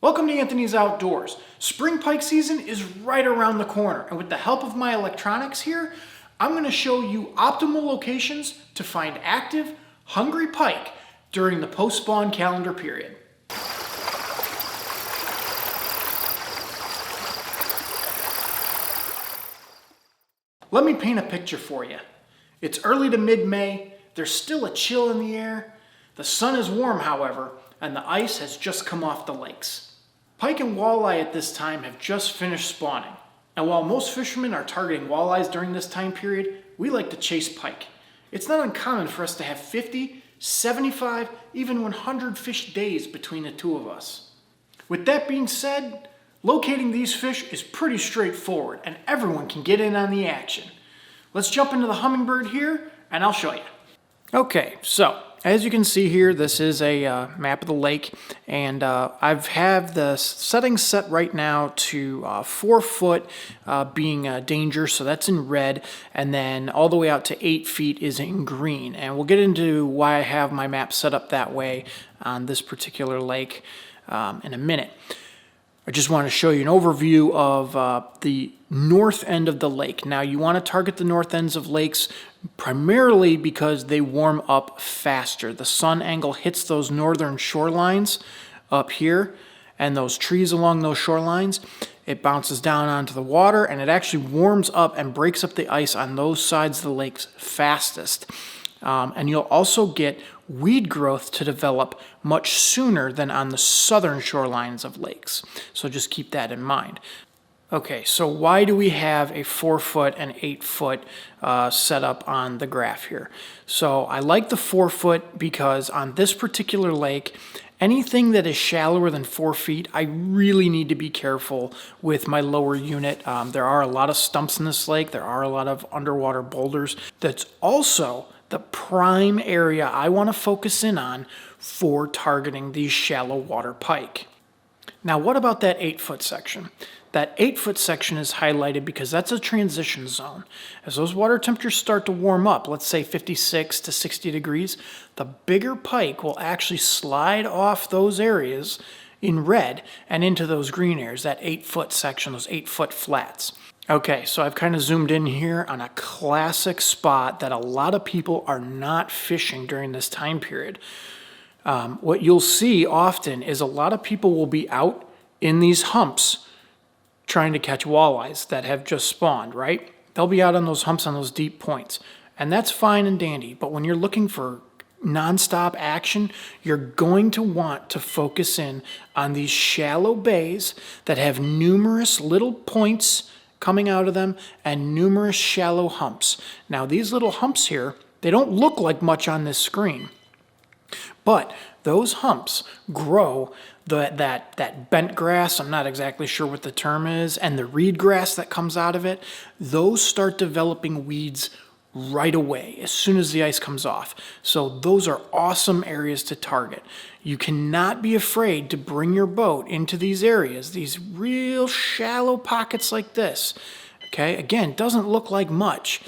Welcome to Anthony's Outdoors. Spring pike season is right around the corner, and with the help of my electronics here, I'm going to show you optimal locations to find active, hungry pike during the post-spawn calendar period. Let me paint a picture for you. It's early to mid-May, there's still a chill in the air, the sun is warm however, and the ice has just come off the lakes. Pike and walleye at this time have just finished spawning, and while most fishermen are targeting walleyes during this time period, we like to chase pike. It's not uncommon for us to have 50, 75, even 100 fish days between the two of us. With that being said, locating these fish is pretty straightforward, and everyone can get in on the action. Let's jump into the hummingbird here, and I'll show you. Okay, so as you can see here, this is a map of the lake, and I've have the settings set right now to 4 foot being danger, so that's in red, and then all the way out to 8 feet is in green. And we'll get into why I have my map set up that way on this particular lake in a minute. I just want to show you an overview of the north end of the lake. Now you want to target the north ends of lakes primarily because they warm up faster. The sun angle hits those northern shorelines up here and those trees along those shorelines. It bounces down onto the water and it actually warms up and breaks up the ice on those sides of the lakes fastest. And you'll also get weed growth to develop much sooner than on the southern shorelines of lakes. So just keep that in mind. Okay, so why do we have a 4 foot and 8 foot setup on the graph here? So I like the 4 foot because on this particular lake, anything that is shallower than 4 feet, I really need to be careful with my lower unit. There are a lot of stumps in this lake. There are a lot of underwater boulders. That's also the prime area I want to focus in on for targeting these shallow water pike. Now, what about that 8 foot section? That 8 foot section is highlighted because that's a transition zone. As those water temperatures start to warm up, let's say 56 to 60 degrees, the bigger pike will actually slide off those areas in red and into those green areas, that 8 foot section, those 8 foot flats. Okay, so I've kind of zoomed in here on a classic spot that a lot of people are not fishing during this time period. What you'll see often is a lot of people will be out in these humps trying to catch walleyes that have just spawned, right? They'll be out on those humps on those deep points. And that's fine and dandy, but when you're looking for nonstop action, you're going to want to focus in on these shallow bays that have numerous little points coming out of them and numerous shallow humps. Now these little humps here, they don't look like much on this screen, but those humps grow that bent grass, I'm not exactly sure what the term is, and the reed grass that comes out of it, those start developing weeds right away as soon as the ice comes off. So those are awesome areas to target. You cannot be afraid to bring your boat into these areas, these real shallow pockets like this. Okay, again, doesn't look like much,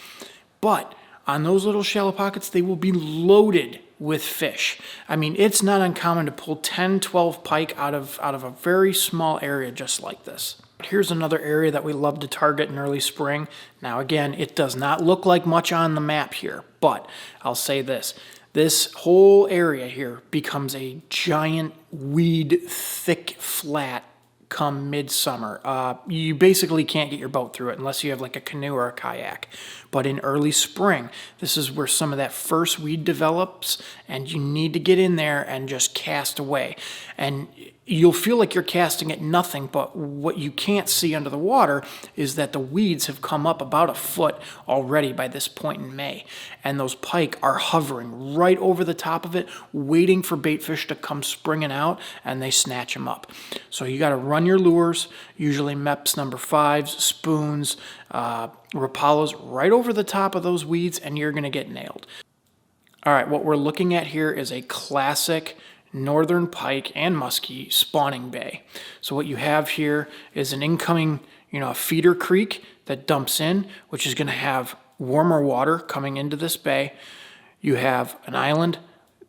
but on those little shallow pockets, they will be loaded with fish. I mean, it's not uncommon to pull 10, 12 pike out of a very small area just like this. Here's another area that we love to target in early spring. Now again, it does not look like much on the map here, but I'll say this. This whole area here becomes a giant weed thick flat come midsummer. You basically can't get your boat through it unless you have like a canoe or a kayak. But in early spring, this is where some of that first weed develops, and you need to get in there and just cast away. And you'll feel like you're casting at nothing, but what you can't see under the water is that the weeds have come up about a foot already by this point in May. And those pike are hovering right over the top of it, waiting for bait fish to come springing out, and they snatch them up. So you got to run your lures, usually MEPS number 5s, spoons, Rapalos, right over the top of those weeds, and you're going to get nailed. All right, what we're looking at here is a classic northern pike and muskie spawning bay. So what you have here is an incoming, a feeder creek that dumps in, which is going to have warmer water coming into this bay. You have an island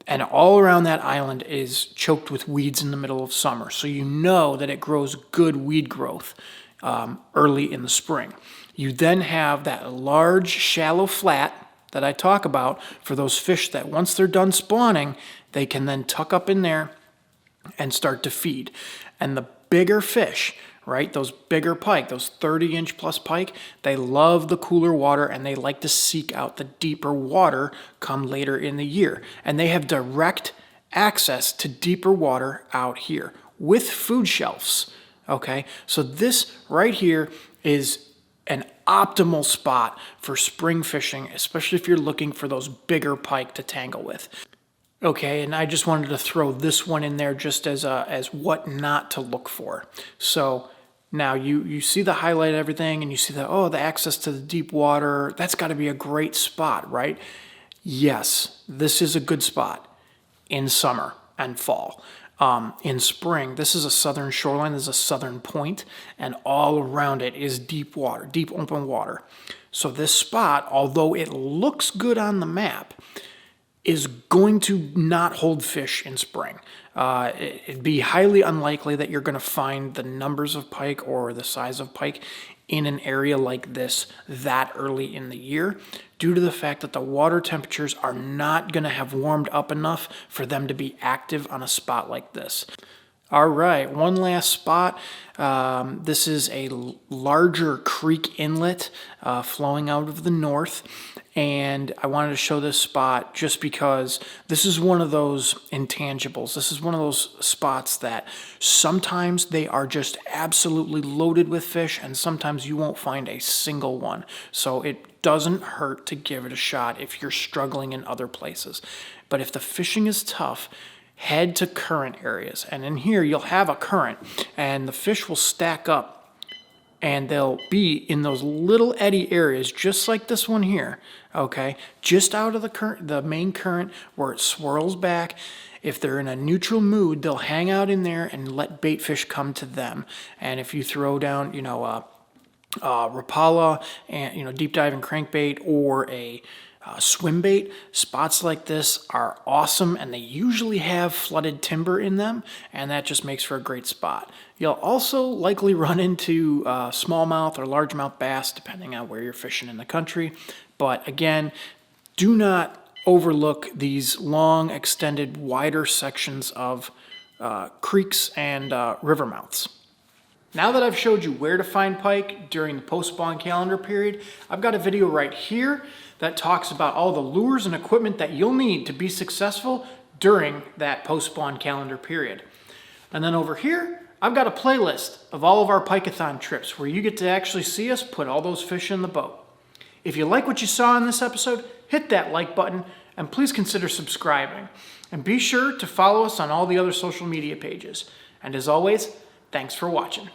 And all around that island is choked with weeds in the middle of summer. So you know that it grows good weed growth early in the spring. You then have that large shallow flat that I talk about for those fish that once they're done spawning, they can then tuck up in there and start to feed. And the bigger fish, right, those bigger pike, those 30-inch plus pike, they love the cooler water and they like to seek out the deeper water come later in the year. And they have direct access to deeper water out here with food shelves. Okay, so this right here is an optimal spot for spring fishing, especially if you're looking for those bigger pike to tangle with. Okay, and I just wanted to throw this one in there just as what not to look for. So now you see the highlight of everything and you see that, oh, the access to the deep water, that's got to be a great spot, right? Yes, this is a good spot in summer and fall. In spring, this is a southern shoreline, this is a southern point, and all around it is deep water, deep open water. So this spot, although it looks good on the map, is going to not hold fish in spring. It'd be highly unlikely that you're going to find the numbers of pike or the size of pike in an area like this that early in the year, due to the fact that the water temperatures are not going to have warmed up enough for them to be active on a spot like this. All right, one last spot. This is a larger creek inlet flowing out of the north. And I wanted to show this spot just because this is one of those intangibles. This is one of those spots that sometimes they are just absolutely loaded with fish and sometimes you won't find a single one. So it doesn't hurt to give it a shot if you're struggling in other places. But if the fishing is tough, head to current areas. And in here you'll have a current and the fish will stack up and they'll be in those little eddy areas just like this one here, okay? Just out of the current, the main current where it swirls back. If they're in a neutral mood, they'll hang out in there and let bait fish come to them. And if you throw down, Rapala and, deep diving crankbait or a swim bait, spots like this are awesome and they usually have flooded timber in them and that just makes for a great spot. You'll also likely run into smallmouth or largemouth bass depending on where you're fishing in the country. But again, do not overlook these long, extended, wider sections of creeks and river mouths. Now that I've showed you where to find pike during the post-spawn calendar period, I've got a video right here that talks about all the lures and equipment that you'll need to be successful during that post-spawn calendar period. And then over here, I've got a playlist of all of our pike-a-thon trips where you get to actually see us put all those fish in the boat. If you like what you saw in this episode, hit that like button and please consider subscribing. And be sure to follow us on all the other social media pages. And as always, thanks for watching.